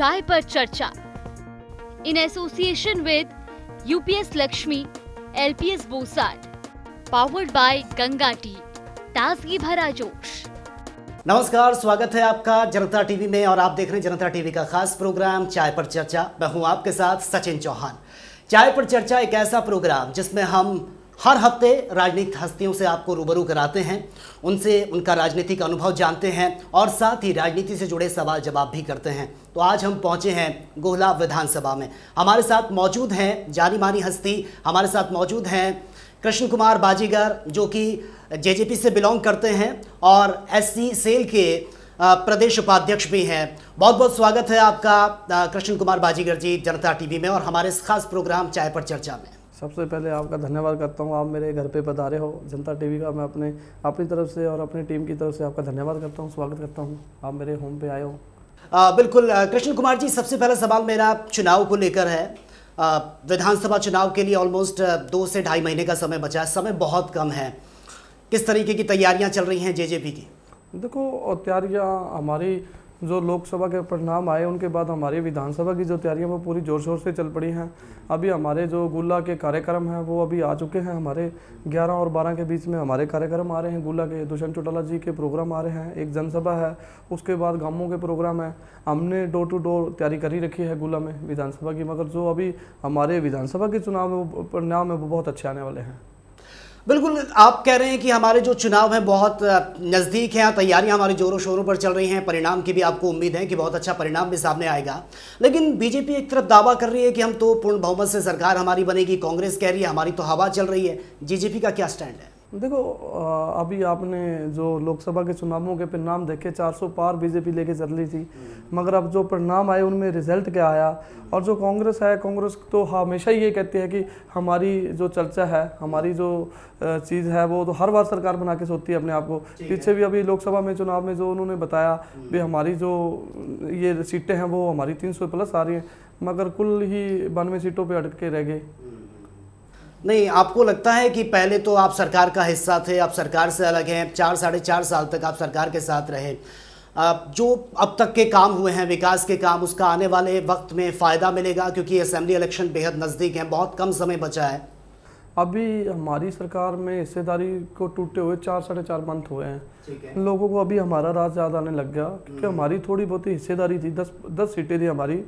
चाय पर चर्चा in association with UPS Lakshmi, LPS बोसाट, पावर्ड बाय गंगा टी, ताजगी भरा जोश। नमस्कार, स्वागत है आपका जनता टीवी में और आप देख रहे हैं जनता टीवी का खास प्रोग्राम चाय पर चर्चा। मैं हूं आपके साथ सचिन चौहान। चाय पर चर्चा एक ऐसा प्रोग्राम जिसमें हम हर हफ्ते राजनीतिक हस्तियों से आपको रूबरू कराते हैं, उनसे उनका राजनीतिक अनुभव जानते हैं और साथ ही राजनीति से जुड़े सवाल जवाब भी करते हैं। तो आज हम पहुंचे हैं गोहला विधानसभा में। हमारे साथ मौजूद हैं जानी मानी हस्ती, हमारे साथ मौजूद हैं कृष्ण कुमार बाजीगर जो कि जेजेपी से बिलोंग करते हैं और एससी सेल के प्रदेश उपाध्यक्ष भी हैं। बहुत बहुत स्वागत है आपका कृष्ण कुमार बाजीगर जी जनता टीवी में और हमारे इस खास प्रोग्राम चाय पर चर्चा में। सबसे पहले आपका धन्यवाद करता हूँ, आप मेरे घर पे पधारे हो जनता टीवी का। मैं अपनी तरफ से और अपनी टीम की तरफ से आपका धन्यवाद करता हूँ, स्वागत करता हूँ, आप मेरे होम पे आए हो। बिल्कुल कृष्ण कुमार जी, सबसे पहला सवाल मेरा चुनाव को लेकर है। विधानसभा चुनाव के लिए ऑलमोस्ट 2 से ढाई महीने का समय बचा है, समय बहुत कम है। किस तरीके की तैयारियां चल रही हैं जेजेपी की? देखो, तैयारियां हमारी जो लोकसभा के परिणाम आए उनके बाद हमारी विधानसभा की जो तैयारियां वो पूरी जोर शोर से चल पड़ी हैं। अभी हमारे जो गुल्ला के कार्यक्रम हैं वो अभी आ चुके हैं। हमारे 11 और 12 के बीच में हमारे कार्यक्रम आ रहे हैं। गुल्ला के दुष्यंत चौटाला जी के प्रोग्राम आ रहे हैं, एक जनसभा है, उसके बाद गांवों के प्रोग्राम है। हमने डोर टू डोर तैयारी करी रखी है गुल्ला में विधानसभा की, मगर जो अभी हमारे विधानसभा के चुनाव में परिणाम है वो बहुत अच्छे आने वाले हैं। बिल्कुल, आप कह रहे हैं कि हमारे जो चुनाव हैं बहुत नज़दीक हैं, तैयारियां हमारी जोरों शोरों पर चल रही हैं, परिणाम की भी आपको उम्मीद है कि बहुत अच्छा परिणाम भी सामने आएगा। लेकिन बीजेपी एक तरफ दावा कर रही है कि हम तो पूर्ण बहुमत से सरकार हमारी बनेगी, कांग्रेस कह रही है हमारी तो हवा चल रही है। जेजेपी का क्या स्टैंड है? देखो, अभी आपने जो लोकसभा के चुनावों के परिणाम देखे, 400 पार बीजेपी लेके चल रही थी, मगर अब जो परिणाम आए उनमें रिजल्ट क्या आया। और जो कांग्रेस है, कांग्रेस तो हमेशा ये कहती है कि हमारी जो चर्चा है, हमारी जो चीज़ है वो तो हर बार सरकार बना के सोचती है अपने आप को। पीछे भी अभी लोकसभा में चुनाव में जो उन्होंने बताया भी हमारी जो ये सीटें हैं वो हमारी 300 प्लस आ रही हैं, मगर कुल ही 92 सीटों पर अटक के रह गए। नहीं, आपको लगता है कि पहले तो आप सरकार का हिस्सा थे, आप सरकार से अलग हैं, 4 साढ़े 4 साल तक आप सरकार के साथ रहे, जो अब तक के काम हुए हैं विकास के काम, उसका आने वाले वक्त में फ़ायदा मिलेगा? क्योंकि असेंबली इलेक्शन बेहद नज़दीक हैं, बहुत कम समय बचा है। अभी हमारी सरकार में हिस्सेदारी को टूटे हुए 4 साढ़े 4 मंथ हुए हैं। लोगों को अभी हमारा राज याद आने लग गया, क्योंकि हमारी थोड़ी बहुत हिस्सेदारी थी, 10 सीटें थी हमारी,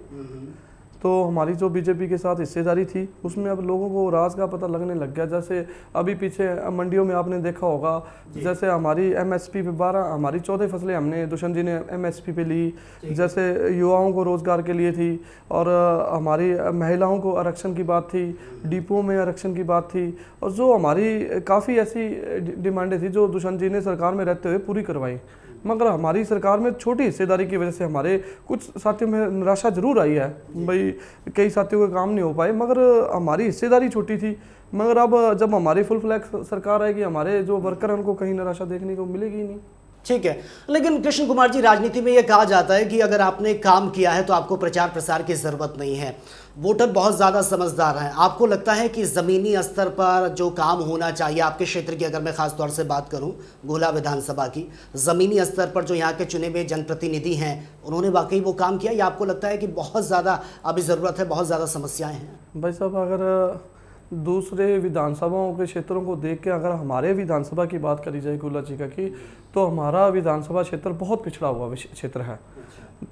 तो हमारी जो बीजेपी के साथ हिस्सेदारी थी उसमें अब लोगों को राज का पता लगने लग गया। जैसे अभी पीछे मंडियों में आपने देखा होगा, जैसे हमारी एमएसपी पे 12 हमारी 14 फसलें हमने दुष्यंत जी ने एमएसपी पे ली, जैसे युवाओं को रोजगार के लिए थी, और हमारी महिलाओं को आरक्षण की बात थी, डिपो में आरक्षण की बात थी, और जो हमारी काफ़ी ऐसी डिमांडें थी जो दुष्यंत जी ने सरकार में रहते हुए पूरी करवाई। मगर हमारी सरकार में छोटी हिस्सेदारी की वजह से हमारे कुछ साथियों में निराशा जरूर आई है, भाई कई साथियों के काम नहीं हो पाए, मगर हमारी हिस्सेदारी छोटी थी। मगर अब जब हमारी फुल फ्लैग सरकार आएगी, हमारे जो वर्कर हैं उनको कहीं निराशा देखने को मिलेगी ही नहीं। ठीक है, लेकिन कृष्ण कुमार जी, राजनीति में यह कहा जाता है कि अगर आपने काम किया है तो आपको प्रचार प्रसार की ज़रूरत नहीं है। वोटर बहुत ज़्यादा समझदार हैं। आपको लगता है कि ज़मीनी स्तर पर जो काम होना चाहिए आपके क्षेत्र की, अगर मैं ख़ास तौर से बात करूं गोहला विधानसभा की, ज़मीनी स्तर पर जो यहाँ के चुने हुए जनप्रतिनिधि हैं उन्होंने वाकई वो काम किया, या आपको लगता है कि बहुत ज़्यादा अभी ज़रूरत है, बहुत ज़्यादा समस्याएँ हैं? भाई साहब, अगर दूसरे विधानसभाओं के क्षेत्रों को देख के अगर हमारे विधानसभा की बात करी जाए गोहला जी का की, तो हमारा विधानसभा क्षेत्र बहुत पिछड़ा हुआ क्षेत्र है।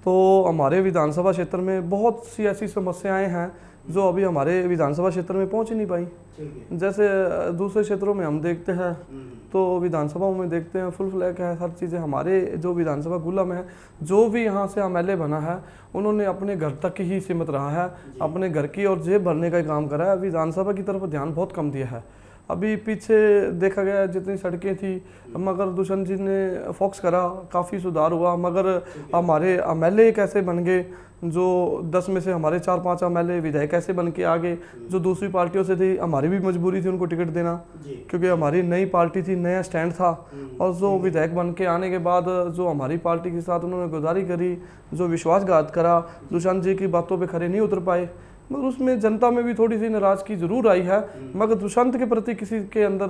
तो हमारे विधानसभा क्षेत्र में बहुत सी ऐसी समस्याएं हैं जो अभी हमारे विधानसभा क्षेत्र में पहुंच ही नहीं पाई। जैसे दूसरे क्षेत्रों में हम देखते हैं तो विधानसभाओं में देखते हैं फुल फ्लैग है हर चीज़ें। हमारे जो विधानसभा गोहला में है, जो भी यहाँ से एमएलए बना है उन्होंने अपने घर तक ही सीमित रहा है, अपने घर की और जेब भरने का काम करा है, विधानसभा की तरफ ध्यान बहुत कम दिया है। अभी पीछे देखा गया जितनी सड़कें थी, मगर दुष्यंत जी ने फोकस करा, काफ़ी सुधार हुआ, मगर हमारे एमएलए कैसे बन गए, जो 10 में से हमारे 4-5 एमएलए विधायक कैसे बन के आ गए, जो दूसरी पार्टियों से थी, हमारी भी मजबूरी थी उनको टिकट देना, क्योंकि हमारी नई पार्टी थी, नया स्टैंड था, और जो विधायक बन के आने के बाद जो हमारी पार्टी के साथ उन्होंने गद्दारी करी, जो विश्वासघात करा, दुष्यंत जी की बातों पे खरे नहीं उतर पाए। मगर उसमें जनता में भी थोड़ी सी नाराज़गी ज़रूर आई है, मगर दुष्यंत के प्रति किसी के अंदर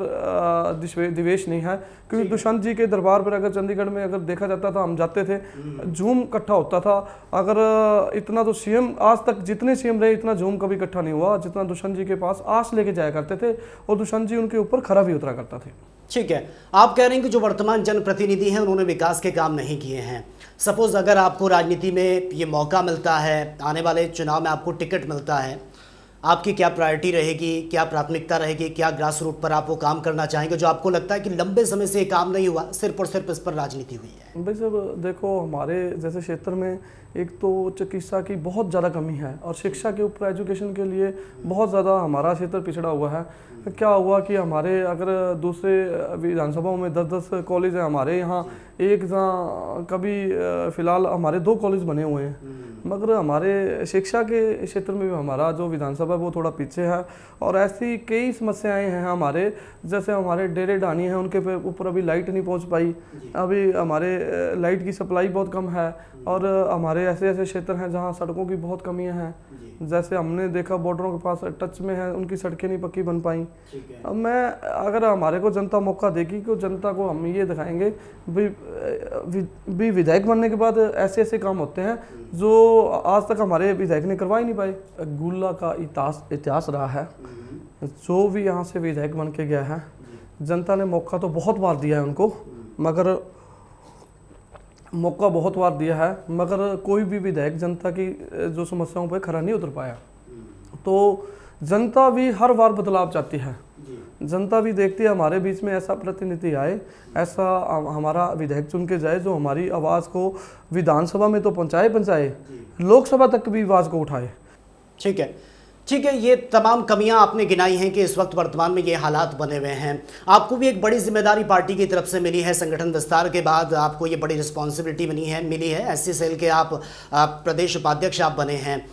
द्वेष नहीं है, क्योंकि दुष्यंत जी के दरबार पर अगर चंडीगढ़ में अगर देखा जाता था, हम जाते थे, झूम इकट्ठा होता था। अगर इतना तो सीएम आज तक जितने सीएम रहे इतना झूम कभी इकट्ठा नहीं हुआ जितना दुष्यंत जी के पास आस लेके जाया करते थे, और दुष्यंत जी उनके ऊपर खरा भी उतरा करता थे। ठीक है, आप कह रहे हैं कि जो वर्तमान जनप्रतिनिधि हैं उन्होंने विकास के काम नहीं किए हैं। सपोज अगर आपको राजनीति में ये मौका मिलता है, आने वाले चुनाव में आपको टिकट मिलता है, आपकी क्या प्रायोरिटी रहेगी, क्या प्राथमिकता रहेगी, क्या ग्रास रूट पर आप वो काम करना चाहेंगे जो आपको लगता है कि लंबे समय से ये काम नहीं हुआ, सिर्फ और सिर्फ इस पर राजनीति हुई है? भाई साहब देखो, हमारे जैसे क्षेत्र में एक तो चिकित्सा की बहुत ज़्यादा कमी है, और शिक्षा के ऊपर एजुकेशन के लिए बहुत ज़्यादा हमारा क्षेत्र पिछड़ा हुआ है। क्या हुआ कि हमारे अगर दूसरे विधानसभाओं में 10-10 कॉलेज हैं, हमारे यहाँ एक जहाँ कभी फ़िलहाल हमारे 2 कॉलेज बने हुए हैं, मगर हमारे शिक्षा के क्षेत्र में भी हमारा जो विधानसभा है वो थोड़ा पीछे है। और ऐसी कई समस्याएं हैं हमारे, जैसे हमारे डेरे ढाणी हैं, उनके ऊपर अभी लाइट नहीं पहुंच पाई, अभी हमारे लाइट की सप्लाई बहुत कम है, और हमारे ऐसे ऐसे क्षेत्र हैं जहां सड़कों की बहुत कमियां हैं। जैसे हमने देखा बॉर्डरों के पास टच में है, उनकी सड़कें नहीं पक्की बन पाई। अब मैं अगर हमारे को जनता मौका देगी तो जनता को हम ये दिखाएंगे भी विधायक बनने के बाद ऐसे ऐसे काम होते हैं जो आज तक हमारे विधायक ने करवा ही नहीं पाए। गुल्ला का इतिहास रहा है, जो भी यहाँ से विधायक बन के गया है, जनता ने मौका तो बहुत बार दिया है उनको, मगर मौका बहुत बार दिया है, मगर कोई भी विधायक जनता की जो समस्याओं पर खरा नहीं उतर पाया। तो जनता भी हर बार बदलाव चाहती है, जनता भी देखती है हमारे बीच में ऐसा प्रतिनिधि आए, ऐसा हमारा विधायक चुन के जाए जो हमारी आवाज़ को विधानसभा में तो पहुंचाए, लोकसभा तक भी आवाज़ को उठाए। ठीक है, ठीक है, ये तमाम कमियां आपने गिनाई हैं कि इस वक्त वर्तमान में ये हालात बने हुए हैं। आपको भी एक बड़ी जिम्मेदारी पार्टी की तरफ से मिली है, संगठन विस्तार के बाद आपको ये बड़ी रिस्पॉन्सिबिलिटी मिली है। एससी सेल के आप प्रदेश उपाध्यक्ष आप बने हैं।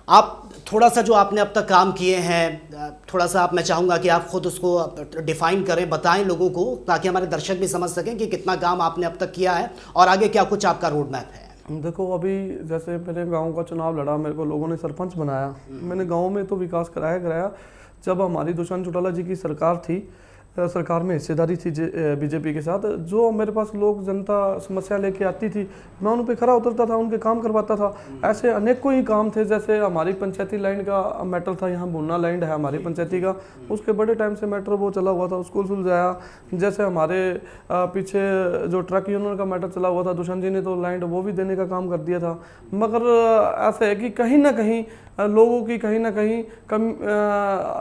आप थोड़ा सा जो आपने अब तक काम किए हैं, थोड़ा सा मैं चाहूँगा कि आप खुद उसको डिफाइन करें, बताएं लोगों को, ताकि हमारे दर्शक भी समझ सकें कि कितना काम आपने अब तक किया है और आगे क्या कुछ आपका रोड मैप है। देखो, अभी जैसे मेरे गांव का चुनाव लड़ा, मेरे को लोगों ने सरपंच बनाया, मैंने गांव में तो विकास कराया। जब हमारी दुष्यंत चौटाला जी की सरकार थी, सरकार में हिस्सेदारी थी बीजेपी के साथ, जो मेरे पास लोग जनता समस्या लेके आती थी, मैं उन पे खरा उतरता था, उनके काम करवाता था। ऐसे अनेकों ही काम थे, जैसे हमारी पंचायती लाइन का मैटर था, यहाँ बुन्ना लाइन है हमारी पंचायती का, उसके बड़े टाइम से मैटर वो चला हुआ था, उसको सुलझाया। जैसे हमारे पीछे जो ट्रक यूनियन का मैटर चला हुआ था, दुष्यंत जी ने तो लाइन वो भी देने का काम कर दिया था। मगर ऐसा है कि कहीं ना कहीं लोगों की कहीं ना कहीं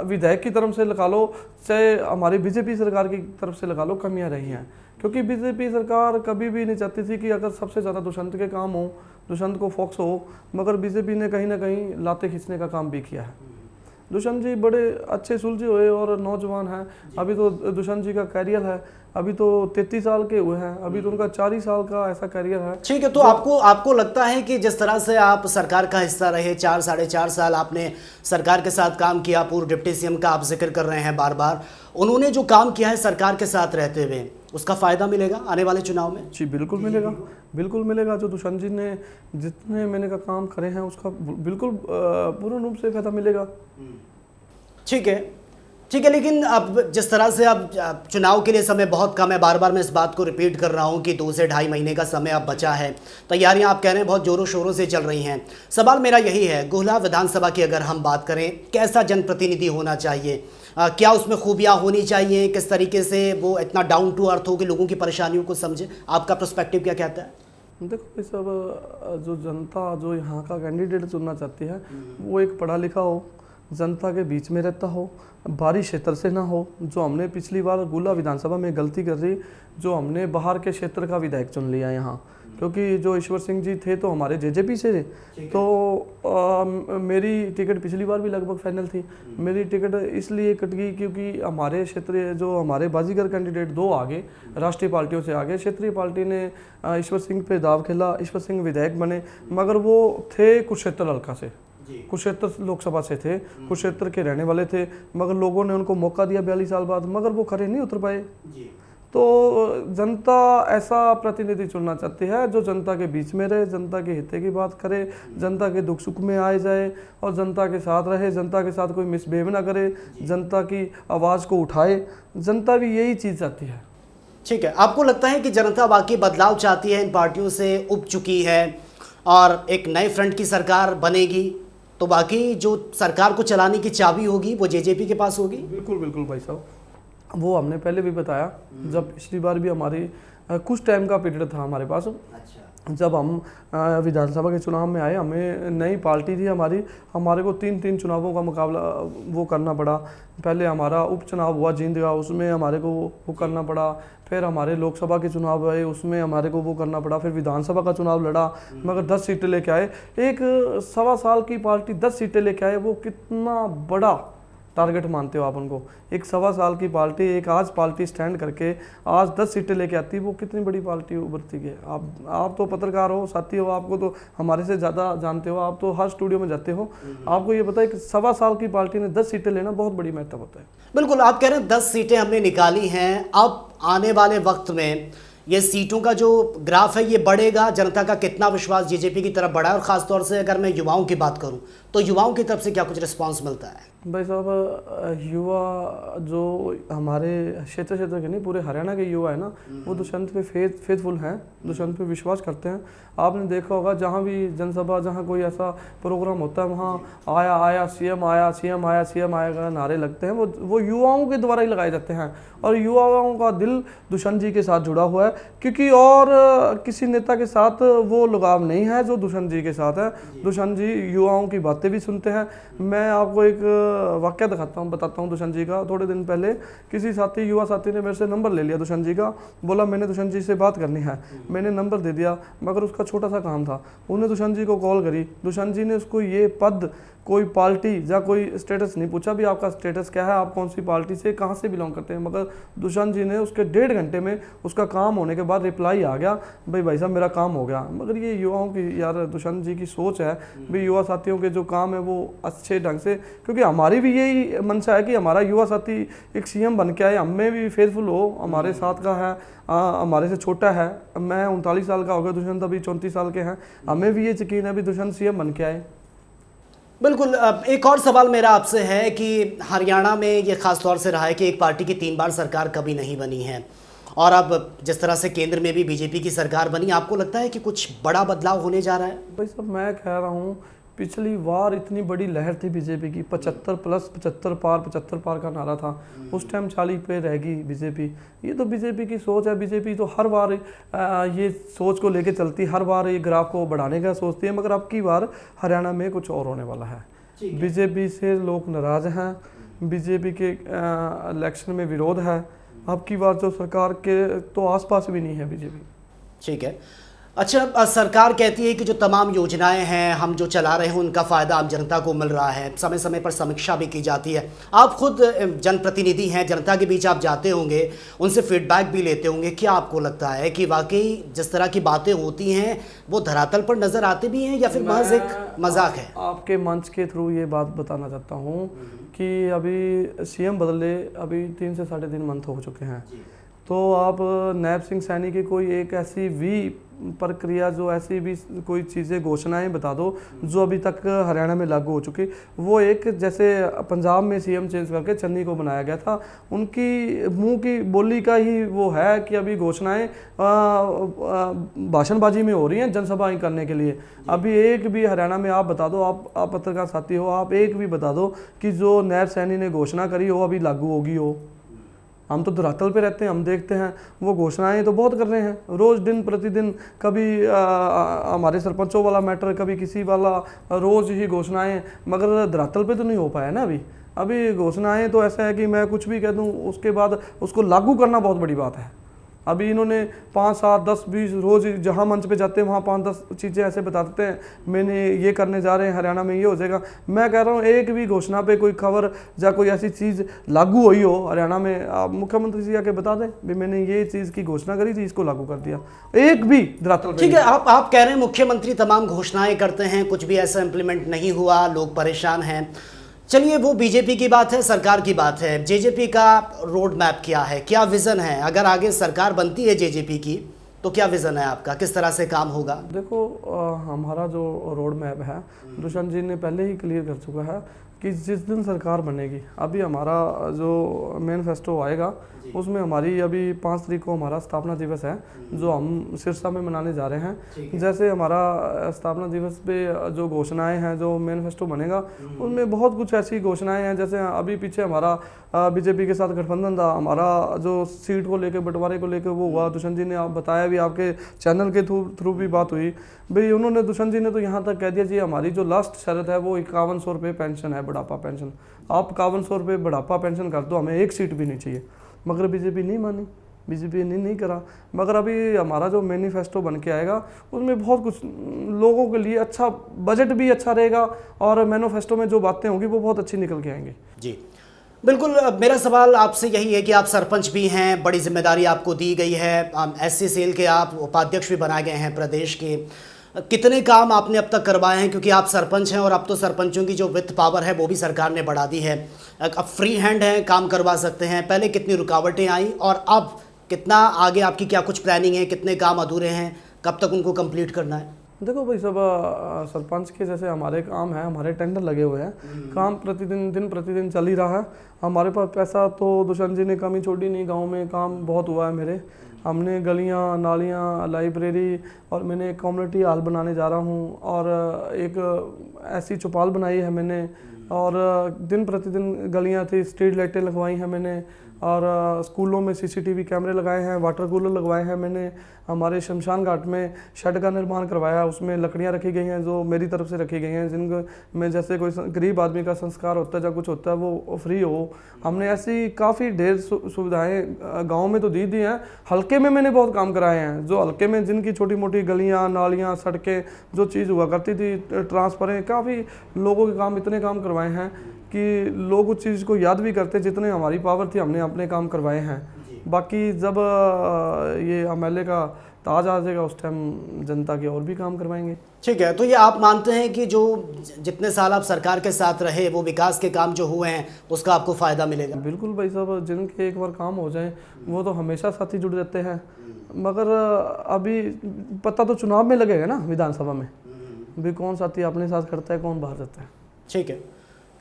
विधायक की तरफ से लगा लो, चाहे हमारी बीजेपी सरकार की तरफ से लगा लो, कमियां रही हैं। क्योंकि बीजेपी सरकार कभी भी नहीं चाहती थी कि अगर सबसे ज़्यादा दुष्यंत के काम हो, दुष्यंत को फोकस हो, मगर बीजेपी ने कहीं ना कहीं लाते खींचने का काम भी किया है। दुष्यंत जी बड़े अच्छे सुलझे हुए और नौजवान हैं। अभी तो दुष्यंत जी का कैरियर है, अभी तो 33 साल के हुए हैं, अभी तो उनका 4 ही साल का ऐसा कैरियर है। ठीक है, तो आपको लगता है कि जिस तरह से आप सरकार का हिस्सा रहे, 4-4.5 साल आपने सरकार के साथ काम किया, पूर्व डिप्टी सीएम का आप जिक्र कर रहे हैं बार बार, उन्होंने जो काम किया है सरकार के साथ रहते हुए, उसका फायदा मिलेगा आने वाले चुनाव में? जी बिल्कुल मिलेगा, बिल्कुल मिलेगा। जो दुष्यंत जी ने जितने मैंने का काम करे हैं उसका बिल्कुल पूर्ण रूप से फायदा मिलेगा। ठीक है, लेकिन अब जिस तरह से अब चुनाव के लिए समय बहुत कम है, बार बार मैं इस बात को रिपीट कर रहा हूं कि 2 से ढाई महीने का समय अब बचा है, तैयारियां आप कह रहे हैं बहुत जोरों शोरों से चल रही हैं। सवाल मेरा यही है, गोहला विधानसभा की अगर हम बात करें, कैसा जनप्रतिनिधि होना चाहिए, क्या उसमें खूबियां होनी चाहिए, किस तरीके से वो इतना डाउन टू अर्थ हो कि लोगों की परेशानियों को समझे? आपका पर्सपेक्टिव क्या कहता है? देखो, इस सब जो जनता जो यहाँ का कैंडिडेट चुनना चाहती है, वो एक पढ़ा लिखा हो, जनता के बीच में रहता हो, बाहरी क्षेत्र से ना हो। जो हमने पिछली बार गोहला विधानसभा में गलती कर दी, जो हमने बाहर के क्षेत्र का विधायक चुन लिया यहाँ, क्योंकि जो ईश्वर सिंह जी थे तो हमारे जेजेपी से थे, तो मेरी टिकट पिछली बार भी लगभग फाइनल थी। मेरी टिकट इसलिए कट गई क्योंकि हमारे क्षेत्र जो हमारे बाजीगर कैंडिडेट 2 आगे राष्ट्रीय पार्टियों से आगे, क्षेत्रीय पार्टी ने ईश्वर सिंह पे दाव खेला, ईश्वर सिंह विधायक बने, मगर वो थे कुरुक्षेत्र हल्का से, कुरुक्षेत्र लोकसभा से थे, कुरुक्षेत्र के रहने वाले थे, मगर लोगों ने उनको मौका दिया 42 साल बाद, मगर वो खरे नहीं उतर पाए। तो जनता ऐसा प्रतिनिधि चुनना चाहती है जो जनता के बीच में रहे, जनता के हित की बात करे, जनता के दुख सुख में आए जाए और जनता के साथ रहे, जनता के साथ कोई मिसबिहेव ना करे, जनता की आवाज़ को उठाए। जनता भी यही चीज़ चाहती है। ठीक है, आपको लगता है कि जनता वाकई बदलाव चाहती है, इन पार्टियों से उब चुकी है और एक नए फ्रंट की सरकार बनेगी, तो बाकी जो सरकार को चलाने की चाबी होगी वो जेजेपी के पास होगी? बिल्कुल बिल्कुल भाई साहब, वो हमने पहले भी बताया, जब पिछली बार भी हमारी कुछ टाइम का पीरियड था हमारे पास। अच्छा। जब हम विधानसभा के चुनाव में आए, हमें नई पार्टी थी हमारी, हमारे को 3 चुनावों का मुकाबला वो करना पड़ा। पहले हमारा उपचुनाव हुआ जींद का, उसमें हमारे को वो करना पड़ा। फिर हमारे लोकसभा के चुनाव आए, उसमें हमारे को वो करना पड़ा। फिर विधानसभा का चुनाव लड़ा, मगर 10 सीटें लेके आए। एक 1.25 साल की पार्टी 10 सीटें लेके आए, वो कितना बड़ा टारगेट मानते हो आप उनको? एक 1.25 साल की पार्टी, एक आज पार्टी स्टैंड करके आज 10 सीटें लेके आती, वो कितनी बड़ी पार्टी उभरती है। आप तो पत्रकार हो, साथी हो, आपको तो हमारे से ज़्यादा जानते हो, आप तो हर स्टूडियो में जाते हो, आपको ये पता है कि 1.25 साल की पार्टी ने 10 सीटें लेना बहुत बड़ी महत्व होता है। बिल्कुल, आप कह रहे हैं 10 सीटें हमने निकाली हैं, अब आने वाले वक्त में ये सीटों का जो ग्राफ है ये बढ़ेगा, जनता का कितना विश्वास जेजेपी की तरफ बढ़ा है, और ख़ासतौर से अगर मैं युवाओं की बात करूं तो युवाओं की तरफ से क्या कुछ रिस्पांस मिलता है? भाई साहब, युवा जो हमारे क्षेत्र के नहीं, पूरे हरियाणा के युवा है ना, वो दुष्यंत पे फेथफुल हैं, दुष्यंत पे विश्वास करते हैं। आपने देखा होगा, जहाँ भी जनसभा, जहाँ कोई ऐसा प्रोग्राम होता है, वहाँ आया सीएम आया, सीएम आया, सीएम आया का नारे लगते हैं, वो युवाओं के द्वारा ही लगाए जाते हैं। और युवाओं का दिल दुष्यंत जी के साथ जुड़ा हुआ है, क्योंकि और किसी नेता के साथ वो लगाव नहीं है जो दुष्यंत जी के साथ है। दुष्यंत जी युवाओं की बातें भी सुनते हैं। मैं आपको एक वाक्य बताता हूँ दुष्यंत जी का। थोड़े दिन पहले किसी युवा साथी ने मेरे से नंबर ले लिया दुष्यंत जी का, बोला मैंने दुष्यंत जी से बात करनी है। मैंने नंबर दे दिया, मगर उसका छोटा सा काम था। उन्होंने दुष्यंत जी को कॉल करी, दुष्यंत जी ने उसको ये पद, कोई पार्टी या कोई स्टेटस नहीं पूछा भी आपका स्टेटस क्या है, आप कौन सी पार्टी से, कहाँ से बिलोंग करते हैं, मगर दुष्यंत जी ने उसके 1.5 घंटे में उसका काम होने के बाद रिप्लाई आ गया, भाई साहब मेरा काम हो गया। मगर ये युवाओं की, यार दुष्यंत जी की सोच है भाई, युवा साथियों के जो काम है वो अच्छे ढंग से, क्योंकि हमारी भी यही मंशा है कि हमारा युवा साथी एक सीएम बन के आए, हमें भी फेथफुल हो, हमारे साथ का है, हमारे से छोटा है। मैं 39 साल का हो गया, दुष्यंत अभी 34 साल के हैं। हमें भी ये यकीन है भी दुष्यंत सीएम बन के आए। बिल्कुल। एक और सवाल मेरा आपसे है कि हरियाणा में ये खास तौर से रहा है कि एक पार्टी की 3 बार सरकार कभी नहीं बनी है, और अब जिस तरह से केंद्र में भी बीजेपी की सरकार बनी, आपको लगता है कि कुछ बड़ा बदलाव होने जा रहा है? भाई साहब, मैं कह रहा हूँ, पिछली बार इतनी बड़ी लहर थी बीजेपी की, 75 पार का नारा था, उस टाइम 40 पे रहेगी बीजेपी। ये तो बीजेपी की सोच है, बीजेपी तो हर बार ये सोच को लेके चलती, हर बार ये ग्राफ को बढ़ाने का सोचती है। मगर अब की बार हरियाणा में कुछ और होने वाला है। बीजेपी से लोग नाराज हैं, बीजेपी के इलेक्शन में विरोध है। अब की बार जो सरकार के तो आसपास भी नहीं है बीजेपी। ठीक है। अच्छा, सरकार कहती है कि जो तमाम योजनाएं हैं हम जो चला रहे हैं उनका फ़ायदा आम जनता को मिल रहा है, समय समय पर समीक्षा भी की जाती है। आप खुद जनप्रतिनिधि हैं, जनता के बीच आप जाते होंगे, उनसे फीडबैक भी लेते होंगे। क्या आपको लगता है कि वाकई जिस तरह की बातें होती हैं वो धरातल पर नज़र आते भी हैं या फिर महज एक मजाक है? आपके मंच के थ्रू ये बात बताना चाहता हूँ कि अभी सीएम बदले अभी 3 से 3.5 मंथ हो चुके हैं, तो आप नैब सिंह सैनी की कोई एक ऐसी भी प्रक्रिया, जो ऐसी भी कोई चीज़ें, घोषणाएं बता दो जो अभी तक हरियाणा में लागू हो चुकी। वो एक, जैसे पंजाब में सीएम चेंज करके चन्नी को बनाया गया था, उनकी मुंह की बोली का ही वो है कि अभी घोषणाएं भाषणबाजी में हो रही हैं जनसभाएं करने के लिए। अभी एक भी हरियाणा में आप बता दो, आप पत्रकार साथी हो, आप एक भी बता दो कि जो नैब सैनी ने घोषणा करी हो अभी लागू होगी हो। हम तो धरातल पे रहते हैं, हम देखते हैं वो घोषणाएं तो बहुत कर रहे हैं, रोज़ दिन प्रतिदिन, कभी हमारे सरपंचों वाला मैटर, कभी किसी वाला, रोज़ ही घोषणाएं, मगर धरातल पे तो नहीं हो पाया ना अभी घोषणाएं तो ऐसा है कि मैं कुछ भी कह दूं, उसके बाद उसको लागू करना बहुत बड़ी बात है। अभी इन्होंने 5, 7, 10, 20 रोज़ जहाँ मंच पे जाते हैं वहाँ 5-10 चीज़ें ऐसे बता देते हैं, मैंने ये करने जा रहे हैं, हरियाणा में ये हो जाएगा। मैं कह रहा हूँ एक भी घोषणा पे कोई खबर या कोई ऐसी चीज़ लागू हुई हो हरियाणा में, आप मुख्यमंत्री जी आके बता दें भी मैंने ये चीज़ की घोषणा करी थी, इसको लागू कर दिया, एक भी धरातल। ठीक है, आप कह रहे हैं मुख्यमंत्री तमाम घोषणाएं करते हैं, कुछ भी ऐसा इम्प्लीमेंट नहीं हुआ, लोग परेशान हैं। चलिए, वो बीजेपी की बात है, सरकार की बात है। जेजेपी का रोड मैप क्या है, क्या विज़न है? अगर आगे सरकार बनती है जेजेपी की तो क्या विज़न है आपका, किस तरह से काम होगा? देखो, हमारा जो रोड मैप है दुष्यंत जी ने पहले ही क्लियर कर चुका है कि जिस दिन सरकार बनेगी, अभी हमारा जो मैनिफेस्टो आएगा उसमें हमारी अभी 5 तारीख को हमारा स्थापना दिवस है जो हम सिरसा में मनाने जा रहे हैं। जैसे हमारा स्थापना दिवस पे जो घोषणाएं हैं, जो मैनिफेस्टो बनेगा उनमें बहुत कुछ ऐसी घोषणाएं हैं। जैसे अभी पीछे हमारा बीजेपी के साथ गठबंधन था, हमारा जो सीट को लेकर, बंटवारे को लेकर वो हुआ। दुष्यंत जी ने आप बताया भी, आपके चैनल के थ्रू भी बात हुई भाई। उन्होंने, दुष्यंत जी ने तो यहाँ तक कह दिया जी हमारी जो लास्ट शर्त है वो 5100 रुपये पेंशन है, बुढ़ापा पेंशन। आप 5100 रुपये बुढ़ापा पेंशन कर दो, हमें एक सीट भी नहीं चाहिए। मगर बीजेपी नहीं मानी, बीजेपी ने नहीं करा। मगर अभी हमारा जो मैनिफेस्टो बन के आएगा उसमें बहुत कुछ लोगों के लिए अच्छा, बजट भी अच्छा रहेगा और मैनिफेस्टो में जो बातें होंगी वो बहुत अच्छी निकल के आएंगी। जी बिल्कुल। मेरा सवाल आपसे यही है कि आप सरपंच भी हैं, बड़ी जिम्मेदारी आपको दी गई है, SC सेल के आप उपाध्यक्ष भी बनाए गए हैं प्रदेश के। कितने काम आपने अब तक करवाए हैं, क्योंकि आप सरपंच हैं और अब तो सरपंचों की जो वित्त पावर है वो भी सरकार ने बढ़ा दी है, अब फ्री हैंड है, काम करवा सकते हैं। पहले कितनी रुकावटें आई और अब कितना आगे आपकी क्या कुछ प्लानिंग है, कितने काम अधूरे हैं, कब तक उनको कंप्लीट करना है? देखो भाई, सब सरपंच के जैसे हमारे काम है, हमारे टेंडर लगे हुए हैं, काम दिन प्रतिदिन चल ही रहा है। हमारे पास पैसा तो दुष्यंत जी ने कमी छोड़ी नहीं, गांव में काम बहुत हुआ है मेरे। हमने गलियां, नालियां, लाइब्रेरी और मैंने एक कम्युनिटी हॉल बनाने जा रहा हूं और एक ऐसी चौपाल बनाई है मैंने। और दिन प्रतिदिन गलियां थी, स्ट्रीट लाइटें लगवाई हैं मैंने और स्कूलों में CCTV कैमरे लगाए हैं, वाटर कूलर लगवाए हैं मैंने। हमारे शमशान घाट में शेड का निर्माण करवाया, उसमें लकड़ियां रखी गई हैं जो मेरी तरफ से रखी गई हैं, जिनको में जैसे कोई गरीब आदमी का संस्कार होता है या कुछ होता है वो फ्री हो। हमने ऐसी काफ़ी ढेर सुविधाएं गांव में तो दी हैं। हल्के में मैंने बहुत काम कराए हैं, जो हल्के में जिनकी छोटी मोटी गलियाँ, नालियाँ, सड़कें, जो चीज़ हुआ करती थी, ट्रांसफरें, काफ़ी लोगों के काम, इतने काम करवाए हैं कि लोग उस चीज़ को याद भी करते। जितने हमारी पावर थी हमने अपने काम करवाए हैं। बाकी जब ये MLA का ताज आ जाएगा उस टाइम जनता के और भी काम करवाएंगे। ठीक है, तो ये आप मानते हैं कि जो जितने साल आप सरकार के साथ रहे वो विकास के काम जो हुए हैं उसका आपको फ़ायदा मिलेगा? बिल्कुल भाई साहब, जिनके एक बार काम हो जाए वो तो हमेशा साथ ही जुड़ जाते हैं। मगर अभी पता तो चुनाव में लगेगा ना, विधानसभा में भी कौन साथी अपने साथ करता है, कौन बाहर जाता है।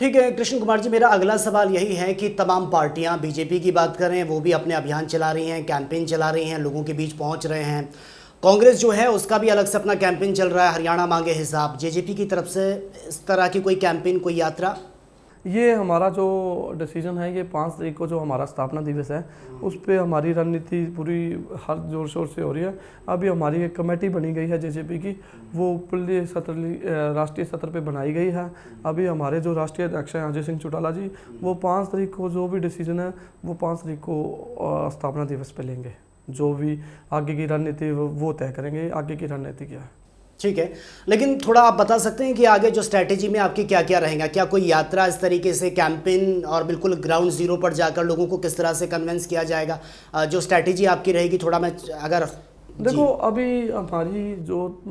ठीक है कृष्ण कुमार जी, मेरा अगला सवाल यही है कि तमाम पार्टियां, बीजेपी की बात करें वो भी अपने अभियान चला रही हैं, कैंपेन चला रही हैं, लोगों के बीच पहुंच रहे हैं। कांग्रेस जो है उसका भी अलग से अपना कैंपेन चल रहा है, हरियाणा मांगे हिसाब। जेजेपी की तरफ से इस तरह की कोई कैंपेन, कोई यात्रा? ये हमारा जो डिसीजन है, ये 5 तारीख को जो हमारा स्थापना दिवस है उस पर हमारी रणनीति पूरी हर जोर शोर से हो रही है। अभी हमारी एक कमेटी बनी गई है जेजेपी की, वो ऊपरली राष्ट्रीय सत्र पे बनाई गई है। अभी हमारे जो राष्ट्रीय अध्यक्ष हैं अजय सिंह चौटाला जी, वो 5 तारीख को जो भी डिसीजन है वो 5 तारीख को स्थापना दिवस पे लेंगे। जो भी आगे की रणनीति वो तय करेंगे, आगे की रणनीति क्या है। ठीक है, लेकिन थोड़ा आप बता सकते हैं कि आगे जो स्ट्रैटेजी में आपकी क्या क्या रहेगा? क्या कोई यात्रा इस तरीके से कैंपेन और बिल्कुल ग्राउंड जीरो पर जाकर लोगों को किस तरह से कन्विंस किया जाएगा? जो स्ट्रैटेजी आपकी रहेगी, थोड़ा मैं अगर देखो, अभी हमारी जो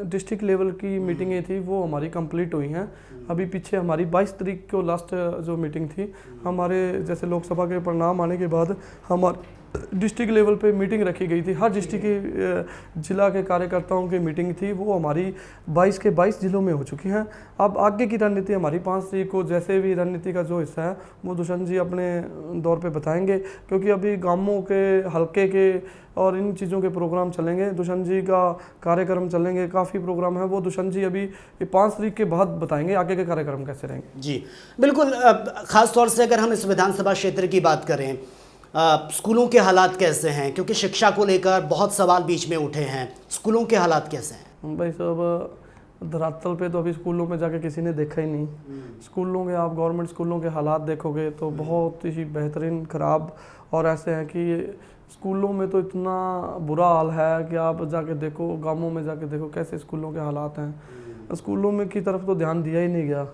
डिस्ट्रिक्ट लेवल की मीटिंगें थी वो हमारी कंप्लीट हुई हैं। अभी पीछे हमारी 22 तारीख को लास्ट जो मीटिंग थी, हमारे जैसे लोकसभा के परिणाम आने के बाद हमारे डिस्ट्रिक्ट लेवल पे मीटिंग रखी गई थी। हर डिस्ट्रिक्ट के जिला के कार्यकर्ताओं की मीटिंग थी, वो हमारी 22 के 22 जिलों में हो चुकी हैं। अब आगे की रणनीति हमारी 5 तारीख को, जैसे भी रणनीति का जो हिस्सा है वो दुष्यंत जी अपने दौर पे बताएंगे, क्योंकि अभी गांवों के, हल्के के और इन चीज़ों के प्रोग्राम चलेंगे। दुष्यंत जी का कार्यक्रम चलेंगे, काफ़ी प्रोग्राम है, वो दुष्यंत जी अभी 5 तारीख के बाद बताएंगे आगे के कार्यक्रम कैसे रहेंगे। जी बिल्कुल। ख़ास तौर से अगर हम इस विधानसभा क्षेत्र की बात करें, स्कूलों के हालात कैसे हैं? क्योंकि शिक्षा को लेकर बहुत सवाल बीच में उठे हैं, स्कूलों के हालात कैसे हैं? भाई साहब, धरातल पे तो अभी स्कूलों में जाके किसी ने देखा ही नहीं। स्कूलों के, आप गवर्नमेंट स्कूलों के हालात देखोगे तो बहुत ही बेहतरीन ख़राब और ऐसे हैं कि स्कूलों में तो इतना बुरा हाल है कि आप जाके देखो, गांवों में जाके देखो कैसे स्कूलों के हालात हैं। स्कूलों में की तरफ तो ध्यान दिया ही नहीं गया।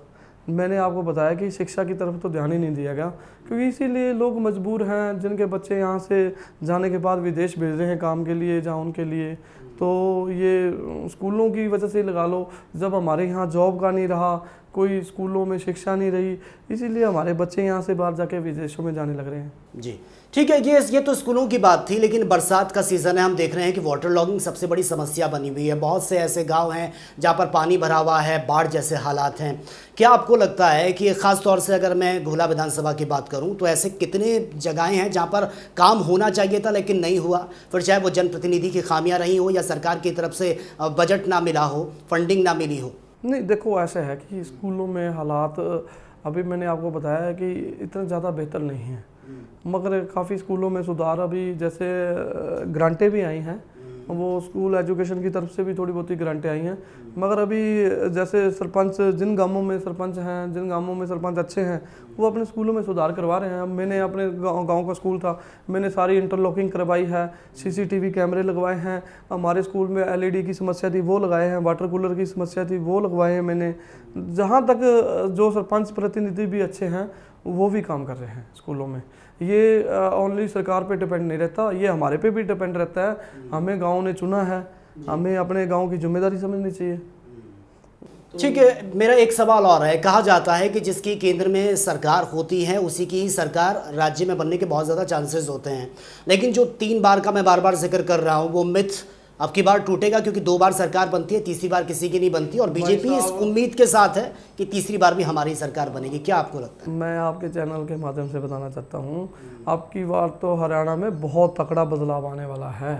मैंने आपको बताया कि शिक्षा की तरफ तो ध्यान ही नहीं दिया गया, क्योंकि इसीलिए लोग मजबूर हैं, जिनके बच्चे यहाँ से जाने के बाद विदेश भेज रहे हैं काम के लिए या उनके लिए, तो ये स्कूलों की वजह से ही लगा लो। जब हमारे यहाँ जॉब का नहीं रहा, कोई स्कूलों में शिक्षा नहीं रही, इसीलिए हमारे बच्चे यहाँ से बाहर जाके विदेशों में जाने लग रहे हैं। जी ठीक है, ये तो स्कूलों की बात थी, लेकिन बरसात का सीज़न है, हम देख रहे हैं कि वाटर लॉगिंग सबसे बड़ी समस्या बनी हुई है। बहुत से ऐसे गांव हैं जहां पर पानी भरा हुआ है, बाढ़ जैसे हालात हैं। क्या आपको लगता है कि ख़ास तौर से अगर मैं घोला विधानसभा की बात करूं तो ऐसे कितने जगहें हैं जहां पर काम होना चाहिए था लेकिन नहीं हुआ, फिर चाहे वो जनप्रतिनिधि की खामियां रही हो या सरकार की तरफ से बजट ना मिला हो, फंडिंग ना मिली हो? नहीं, देखो ऐसा है कि स्कूलों में हालात अभी मैंने आपको बताया है कि इतना ज़्यादा बेहतर नहीं है, मगर काफ़ी स्कूलों में सुधार अभी, जैसे ग्रांटें भी आई हैं, वो स्कूल एजुकेशन की तरफ से भी थोड़ी बहुत ही ग्रांटें आई हैं, मगर अभी जैसे सरपंच, जिन गांवों में सरपंच हैं, जिन गांवों में सरपंच अच्छे हैं, वो अपने स्कूलों में सुधार करवा रहे हैं। अब मैंने अपने गांव का स्कूल था, मैंने सारी इंटरलॉकिंग करवाई है, सीसीटीवी कैमरे लगवाए हैं, हमारे स्कूल में एलईडी की समस्या थी वो लगाए हैं, वाटर कूलर की समस्या थी वो लगवाए हैं मैंने। जहाँ तक जो सरपंच प्रतिनिधि भी अच्छे हैं वो भी काम कर रहे हैं स्कूलों में। ये ओनली सरकार पे डिपेंड नहीं रहता, ये हमारे पे भी डिपेंड रहता है। हमें गांव ने चुना है, हमें अपने गांव की जिम्मेदारी समझनी चाहिए। ठीक है, मेरा एक सवाल और है। कहा जाता है कि जिसकी केंद्र में सरकार होती है उसी की सरकार राज्य में बनने के बहुत ज़्यादा चांसेस होते हैं, लेकिन जो 3 बार का मैं बार बार जिक्र कर रहा हूँ वो मिथ अब की बार टूटेगा, क्योंकि 2 बार सरकार बनती है, तीसरी बार किसी की नहीं बनती, और बीजेपी इस उम्मीद के साथ है कि तीसरी बार भी हमारी सरकार बनेगी। क्या आपको लगता है? मैं आपके चैनल के माध्यम से बताना चाहता हूँ, अब की बार तो हरियाणा में बहुत तकड़ा बदलाव आने वाला है।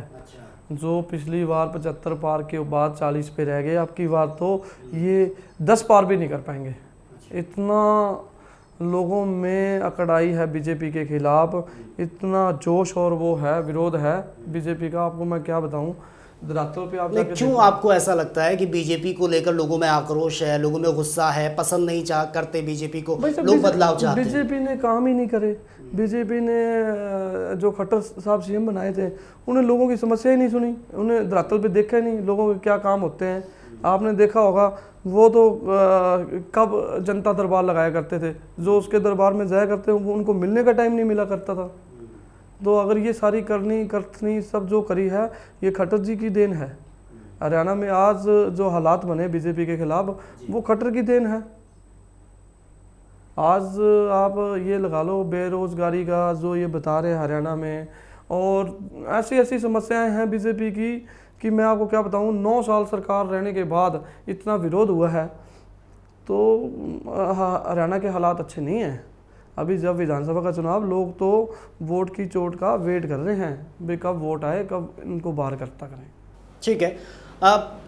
जो पिछली बार 75 पार के बाद 40 पे रह गए, अब की बार तो ये 10 पार भी नहीं कर पाएंगे। इतना लोगों में अकड़ाई है बीजेपी के खिलाफ, इतना जोश और वो है, विरोध है बीजेपी का, आपको मैं क्या बताऊं। धरातल पे आप क्यों आपको ऐसा लगता है कि बीजेपी को लेकर लोगों में आक्रोश है, लोगों में गुस्सा है, पसंद नहीं करते बीजेपी को, लोग बदलाव चाहते हैं? बीजेपी ने काम ही नहीं करे। बीजेपी ने जो खट्टर साहब सीएम बनाए थे, उन्हें लोगों की समस्या ही नहीं सुनी, उन्हें धरातल पे देखा ही नहीं लोगों के क्या काम होते हैं। आपने देखा होगा वो तो कब जनता दरबार लगाया करते थे, जो उसके दरबार में जाया करते उनको मिलने का टाइम नहीं मिला करता था। तो अगर ये सारी करनी सब जो करी है ये खट्टर जी की देन है। हरियाणा में आज जो हालात बने बीजेपी के खिलाफ वो खट्टर की देन है। आज आप ये लगा लो बेरोजगारी का जो ये बता रहे हैं हरियाणा में, और ऐसी ऐसी समस्याएं हैं बीजेपी की कि मैं आपको क्या बताऊं। 9 साल सरकार रहने के बाद इतना विरोध हुआ है, तो हरियाणा के हालात अच्छे नहीं हैं। अभी जब विधानसभा का चुनाव, लोग तो वोट की चोट का वेट कर रहे हैं भाई कब वोट आए, कब इनको बाहर करता करें। ठीक है, अब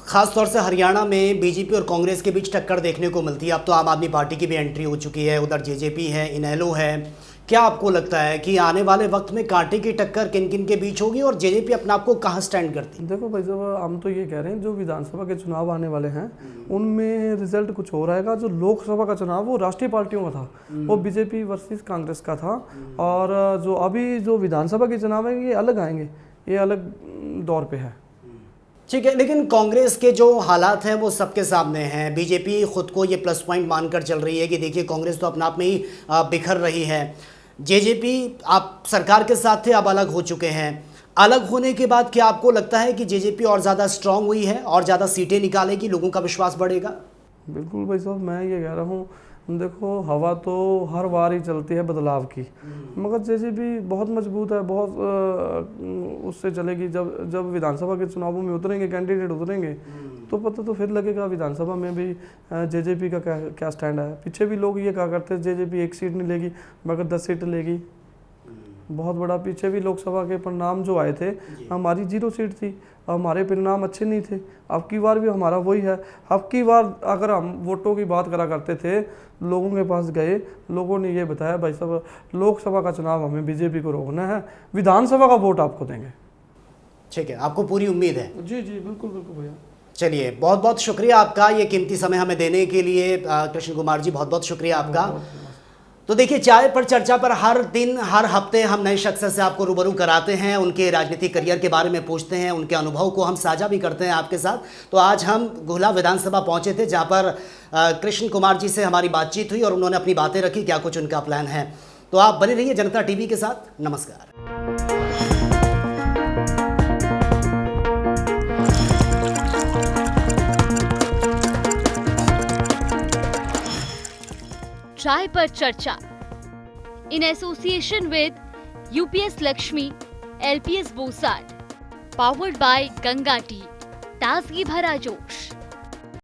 खास तौर से हरियाणा में बीजेपी और कांग्रेस के बीच टक्कर देखने को मिलती है। अब तो आम आदमी पार्टी की भी एंट्री हो चुकी है, उधर जेजेपी है, इनेलो है। क्या आपको लगता है कि आने वाले वक्त में कांटे की टक्कर किन किन के बीच होगी और जेजेपी अपने आप को कहाँ स्टैंड करती है? देखो भाई साहब, हम तो ये कह रहे हैं जो विधानसभा के चुनाव आने वाले हैं उनमें रिजल्ट कुछ और आएगा। जो लोकसभा का चुनाव वो राष्ट्रीय पार्टियों का था, वो बीजेपी वर्सेस कांग्रेस का था, और जो अभी जो विधानसभा के चुनाव है ये अलग आएंगे, ये अलग दौर पे है। ठीक है, लेकिन कांग्रेस के जो हालात हैं वो सबके सामने हैं। बीजेपी खुद को ये प्लस पॉइंट मानकर चल रही है कि देखिए कांग्रेस तो अपने आप में ही बिखर रही है। जेजेपी आप सरकार के साथ थे, अब अलग हो चुके हैं। अलग होने के बाद क्या आपको लगता है कि जेजेपी और ज़्यादा स्ट्रांग हुई है और ज़्यादा सीटें निकालेगी, लोगों का विश्वास बढ़ेगा? बिल्कुल भाई साहब, मैं ये कह रहा हूँ, देखो हवा तो हर बार ही चलती है बदलाव की, मगर जेजेपी बहुत मजबूत है, बहुत उससे चलेगी। जब विधानसभा के चुनावों में उतरेंगे, कैंडिडेट उतरेंगे, तो पता तो फिर लगेगा विधानसभा में भी जेजेपी का क्या स्टैंड है। पीछे भी लोग ये कहा करते हैं जेजेपी 1 सीट नहीं लेगी मगर 10 सीट लेगी। बहुत बड़ा पीछे भी लोकसभा के परिणाम जो आए थे, हमारी 0 सीट थी, हमारे परिणाम अच्छे नहीं थे। अब की बार भी हमारा वही है। अब की बार अगर हम वोटों की बात करा करते थे, लोगों के पास गए, लोगों ने ये बताया भाई साहब लोकसभा का चुनाव हमें बीजेपी को रोकना है, विधानसभा का वोट आपको देंगे। ठीक है, आपको पूरी उम्मीद है? जी जी बिल्कुल बिल्कुल भैया। चलिए, बहुत बहुत शुक्रिया आपका ये कीमती समय हमें देने के लिए। कृष्ण कुमार जी, बहुत बहुत शुक्रिया आपका। तो देखिए, चाय पर चर्चा पर हर दिन हर हफ्ते हम नए शख्स से आपको रूबरू कराते हैं, उनके राजनीतिक करियर के बारे में पूछते हैं, उनके अनुभव को हम साझा भी करते हैं आपके साथ। तो आज हम घोला विधानसभा पहुंचे थे, जहां पर कृष्ण कुमार जी से हमारी बातचीत हुई और उन्होंने अपनी बातें रखी, क्या कुछ उनका प्लान है। तो आप बने रहिए जनता टीवी के साथ। नमस्कार। चाय पर चर्चा in association with UPS Lakshmi, LPS बोसाट, पावर्ड बाय गंगा टी, ताजगी भरा जोश।